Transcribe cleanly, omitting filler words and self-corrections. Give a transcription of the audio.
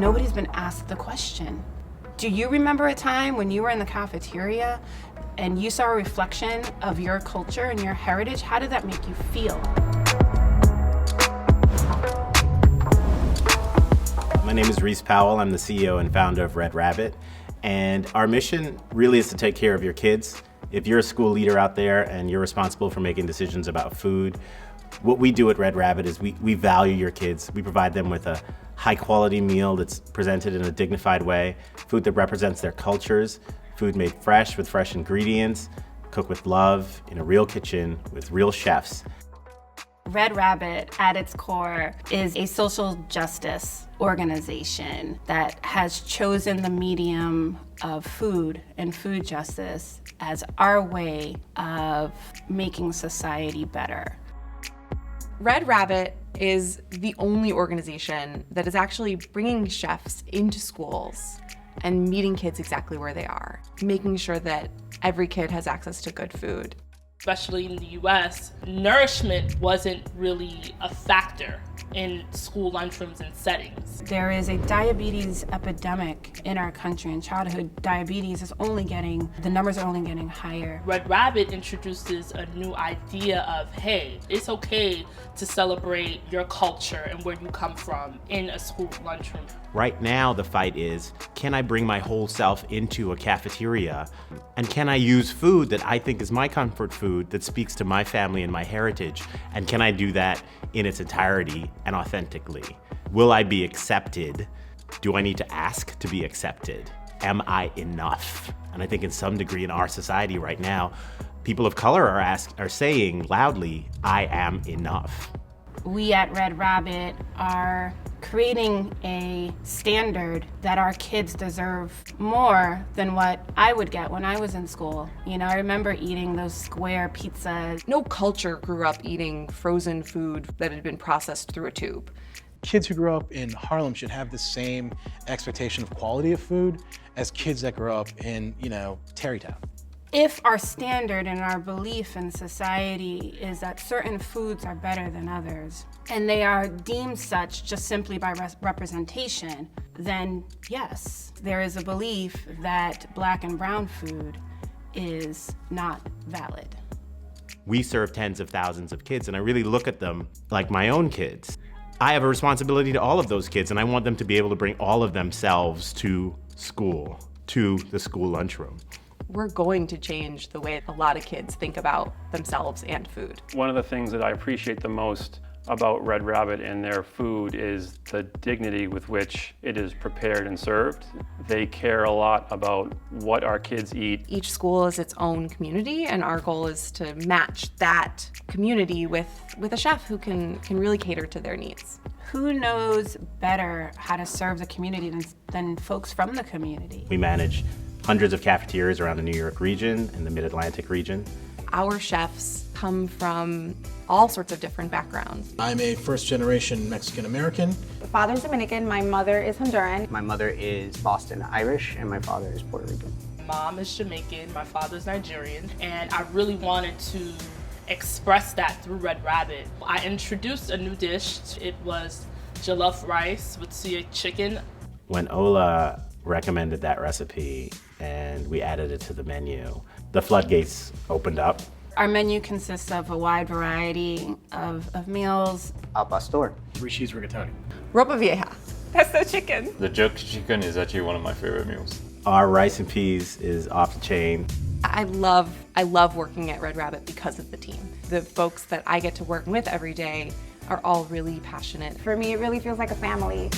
nobody's been asked the question. Do you remember a time when you were in the cafeteria and you saw a reflection of your culture and your heritage? How did that make you feel? My name is Reese Powell. I'm the CEO and founder of Red Rabbit. And our mission really is to take care of your kids. If you're a school leader out there and you're responsible for making decisions about food, what we do at Red Rabbit is we value your kids. We provide them with a high quality meal that's presented in a dignified way, food that represents their cultures, food made fresh with fresh ingredients, cooked with love in a real kitchen with real chefs. Red Rabbit, at its core, is a social justice organization that has chosen the medium of food and food justice as our way of making society better. Red Rabbit is the only organization that is actually bringing chefs into schools and meeting kids exactly where they are, making sure that every kid has access to good food. Especially in the US, nourishment wasn't really a factor in school lunchrooms and settings. There is a diabetes epidemic in our country, and childhood diabetes is the numbers are only getting higher. Red Rabbit introduces a new idea of, hey, it's okay to celebrate your culture and where you come from in a school lunchroom. Right now, the fight is, can I bring my whole self into a cafeteria? And can I use food that I think is my comfort food that speaks to my family and my heritage? And can I do that in its entirety and authentically? Will I be accepted? Do I need to ask to be accepted? Am I enough? And I think in some degree in our society right now, people of color are saying loudly, I am enough. We at Red Rabbit are creating a standard that our kids deserve more than what I would get when I was in school. You know, I remember eating those square pizzas. No culture grew up eating frozen food that had been processed through a tube. Kids who grow up in Harlem should have the same expectation of quality of food as kids that grow up in, Tarrytown. If our standard and our belief in society is that certain foods are better than others, and they are deemed such just simply by representation, then yes, there is a belief that Black and brown food is not valid. We serve tens of thousands of kids, and I really look at them like my own kids. I have a responsibility to all of those kids, and I want them to be able to bring all of themselves to school, to the school lunchroom. We're going to change the way a lot of kids think about themselves and food. One of the things that I appreciate the most about Red Rabbit and their food is the dignity with which it is prepared and served. They care a lot about what our kids eat. Each school is its own community, and our goal is to match that community with a chef who can really cater to their needs. Who knows better how to serve the community than folks from the community? We manage hundreds of cafeterias around the New York region and the Mid-Atlantic region. Our chefs come from all sorts of different backgrounds. I'm a first-generation Mexican-American. My father's Dominican, my mother is Honduran. My mother is Boston Irish, and my father is Puerto Rican. Mom is Jamaican, my father's Nigerian, and I really wanted to express that through Red Rabbit. I introduced a new dish. It was jollof rice with suya chicken. When Ola recommended that recipe and we added it to the menu, the floodgates opened up. Our menu consists of a wide variety of meals. Al pastor. 3 cheese rigatoni. Ropa vieja. Pesto chicken. The jerk chicken is actually one of my favorite meals. Our rice and peas is off the chain. I love working at Red Rabbit because of the team. The folks that I get to work with every day are all really passionate. For me, it really feels like a family.